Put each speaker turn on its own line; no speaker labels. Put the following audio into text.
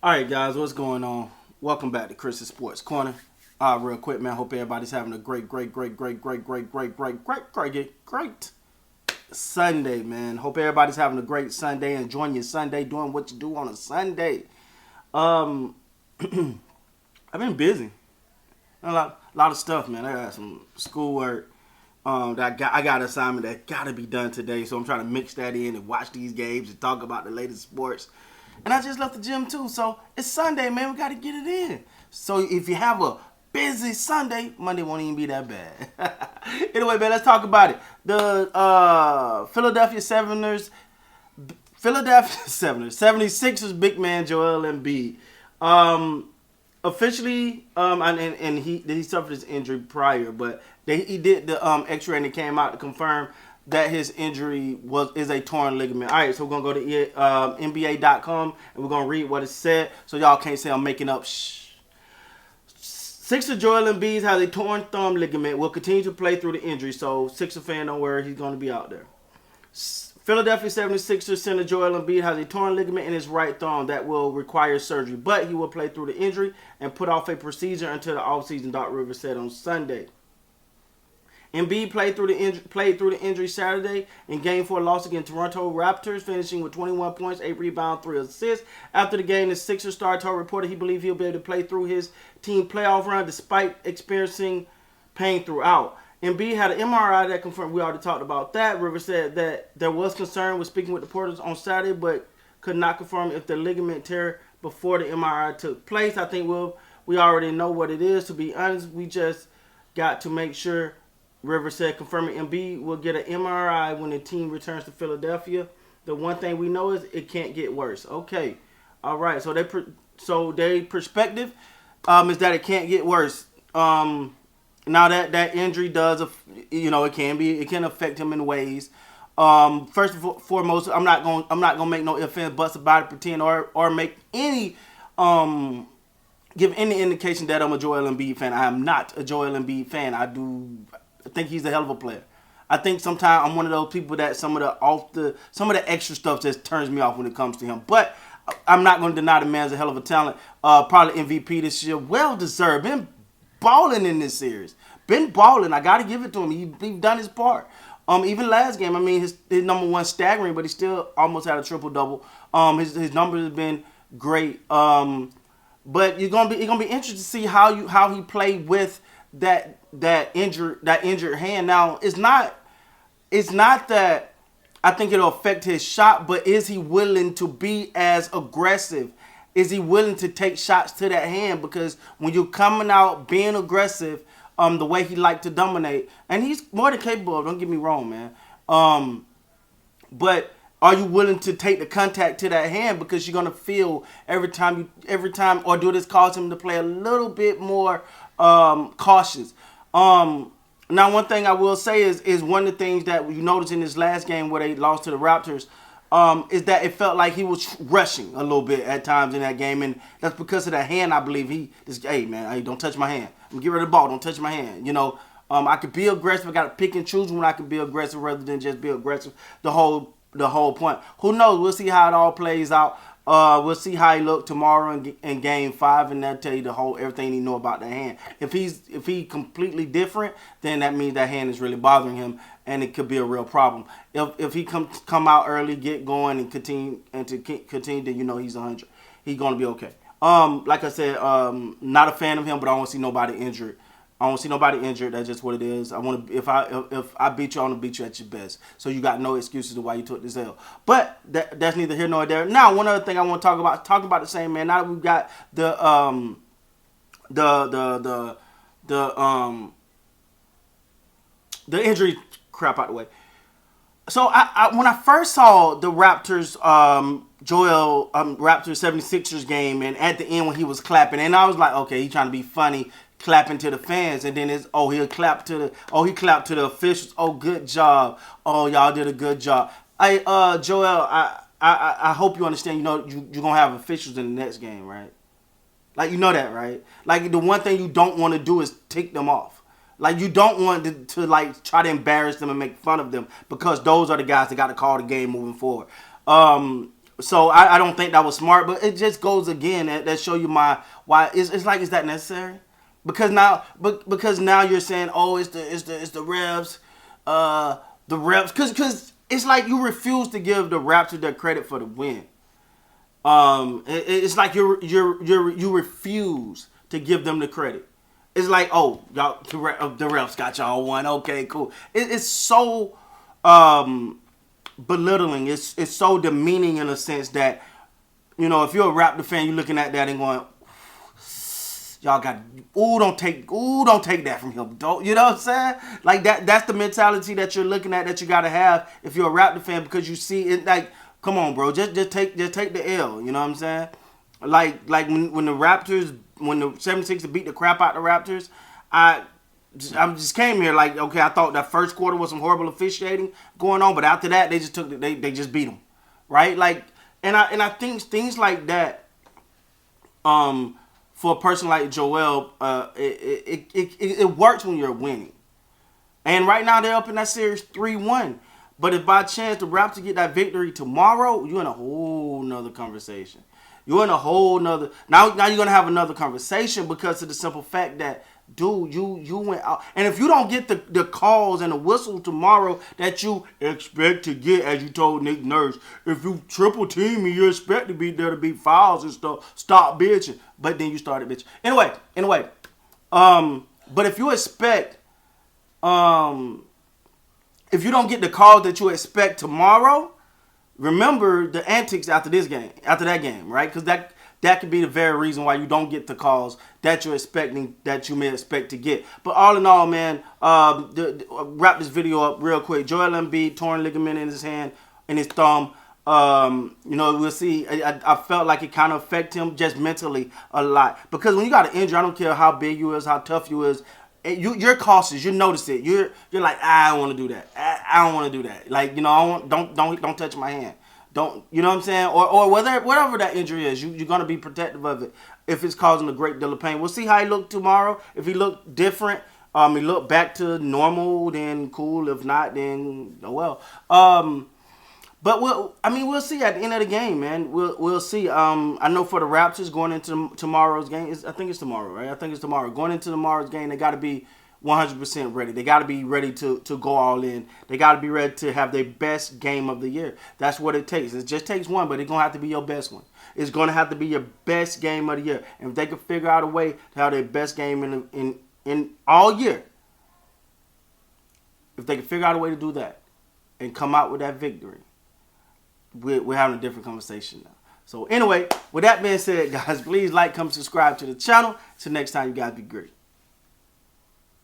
All right, guys, what's going on? Welcome back to Chris's Sports Corner. Real quick, man. Hope everybody's having a great Sunday, man. Hope everybody's having a great Sunday, enjoying your Sunday, doing what you do on a Sunday. Um, I've been busy. A lot of stuff, man. I got some schoolwork. I got an assignment that got to be done today, so I'm trying to mix that in and watch these games and talk about the latest sports. And I just left the gym too, so it's Sunday, man. We got to get it in. So if you have a busy Sunday, Monday won't even be that bad. Anyway, man, let's talk about it. The Philadelphia 76ers big man Joel Embiid. Officially, and he suffered his injury prior, but he did the X-ray and it came out to confirm that his injury is a torn ligament. All right, so we're gonna go to NBA.com and we're gonna read what it said, so y'all can't say I'm making up. Sixer Joel Embiid has a torn thumb ligament. Will continue to play through the injury, so Sixer fan, don't worry, he's gonna be out there. Philadelphia 76ers center Joel Embiid has a torn ligament in his right thumb that will require surgery, but he will play through the injury and put off a procedure until the offseason, Doc Rivers said on Sunday. Embiid played through the injury Saturday in Game 4 loss against Toronto Raptors, finishing with 21 points, 8 rebounds, 3 assists. After the game, the Sixers star told reporter he believed he'll be able to play through his team playoff run despite experiencing pain throughout. Embiid had an MRI that confirmed, we already talked about that. Rivers said that there was concern with speaking with reporters on Saturday, but could not confirm if the ligament tear before the MRI took place. I think we already know what it is. To be honest, we just got to make sure, Rivers said, confirming Embiid will get an MRI when the team returns to Philadelphia. The one thing we know is it can't get worse. Okay, all right. So their perspective is that it can't get worse. Now that injury does, it can affect him in ways. First and foremost, I'm not gonna make no ifs and buts about it, pretend or make any give any indication that I'm a Joel Embiid fan. I am not a Joel Embiid fan. I think he's a hell of a player. I think sometimes I'm one of those people that some of the extra stuff just turns me off when it comes to him. But I'm not going to deny the man's a hell of a talent. Probably MVP this year, well deserved. Been balling in this series. Been balling. I got to give it to him. He's done his part. Even last game, I mean, his number one staggering, but he still almost had a triple double. His numbers have been great. But it's gonna be interesting to see how he played with that injured hand. Now it's not that I think it'll affect his shot, but is he willing to be as aggressive? Is he willing to take shots to that hand? Because when you're coming out being aggressive, the way he liked to dominate, and he's more than capable of, don't get me wrong, man. But are you willing to take the contact to that hand? Because you're gonna feel every time, or do this cause him to play a little bit more cautious? Now, one thing I will say is one of the things that you noticed in this last game where they lost to the Raptors, is that it felt like he was rushing a little bit at times in that game, and that's because of the hand. I believe hey man, hey, don't touch my hand. I'm gonna get rid of the ball. Don't touch my hand. I could be aggressive. I got to pick and choose when I can be aggressive rather than just be aggressive the whole point. Who knows? We'll see how it all plays out. We'll see how he look tomorrow in Game 5, and that'll tell you everything you know about the hand. If he completely different, then that means that hand is really bothering him, and it could be a real problem. If he come out early, get going, and continue, then he's 100. He's gonna be okay. Like I said, not a fan of him, but I don't see nobody injured. I don't see nobody injured. That's just what it is. If I beat you, I want to beat you at your best. So you got no excuses to why you took this L. But that's neither here nor there. Now, one other thing I want to talk about the same man. Now that we've got the injury crap out the way. So when I first saw the Raptors Raptors 76ers game, and at the end when he was clapping, and I was like, okay, he's trying to be funny, clapping to the fans, and then he clapped to the officials. Oh, good job. Oh, y'all did a good job. Hey, Joel, I hope you understand. You're gonna have officials in the next game, right? Like, you know that, right? Like, the one thing you don't want to do is take them off. Like, you don't want to like try to embarrass them and make fun of them, because those are the guys that got to call the game moving forward. So I don't think that was smart, but it just goes again that show you why it's like, is that necessary? Because now you're saying, oh, it's the refs, the refs, because it's like you refuse to give the Raptors their credit for the win. It's like you refuse to give them the credit. It's like, oh, y'all, the refs got y'all one. Okay, cool. It's so belittling. It's so demeaning in a sense that, if you're a Raptor fan, you're looking at that and going, y'all got, don't take that from him. Don't, you know what I'm saying? Like that's the mentality that you're looking at, that you gotta have if you're a Raptor fan, because you see it like, come on, bro, just take the L. You know what I'm saying? Like when the 76ers beat the crap out the Raptors, I just came here like, okay, I thought that first quarter was some horrible officiating going on, but after that they just beat them, right? Like, and I think things like that, for a person like Joel, it works when you're winning. And right now they're up in that series 3-1. But if by chance the Raptors get that victory tomorrow, you're in a whole nother conversation. You're in a whole nother. Now you're gonna have another conversation because of the simple fact that, dude, you went out. And if you don't get the calls and the whistles tomorrow that you expect to get, as you told Nick Nurse, if you triple team me, you expect to be there to beat fouls and stuff. Stop bitching. But then you started bitching. Anyway. But if you expect, if you don't get the calls that you expect tomorrow, remember the antics after that game, right? Because that could be the very reason why you don't get the calls that you're expecting, that you may expect to get. But all in all, man, wrap this video up real quick. Joel Embiid, torn ligament in his hand, in his thumb. We'll see. I felt like it kind of affected him just mentally a lot. Because when you got an injury, I don't care how big you is, how tough you is, you're cautious. You notice it. You're like, I don't want to do that. I don't want to do that. Like, don't touch my hand. Don't, you know what I'm saying? Or whatever that injury is, you're gonna be protective of it if it's causing a great deal of pain. We'll see how he look tomorrow. If he look different, he look back to normal, then cool. If not, then oh well. But we'll see at the end of the game, man. We'll see. I know for the Raptors going into tomorrow's game, I think it's tomorrow, right? I think it's tomorrow. Going into tomorrow's game, they got to be 100% ready. They got to be ready to go all in. They got to be ready to have their best game of the year. That's what it takes. It just takes one, but it's going to have to be your best one. It's going to have to be your best game of the year. And if they can figure out a way to have their best game in all year, if they can figure out a way to do that and come out with that victory, we're having a different conversation now. So anyway, with that being said, guys, please like, comment, subscribe to the channel. Till next time, you guys be great.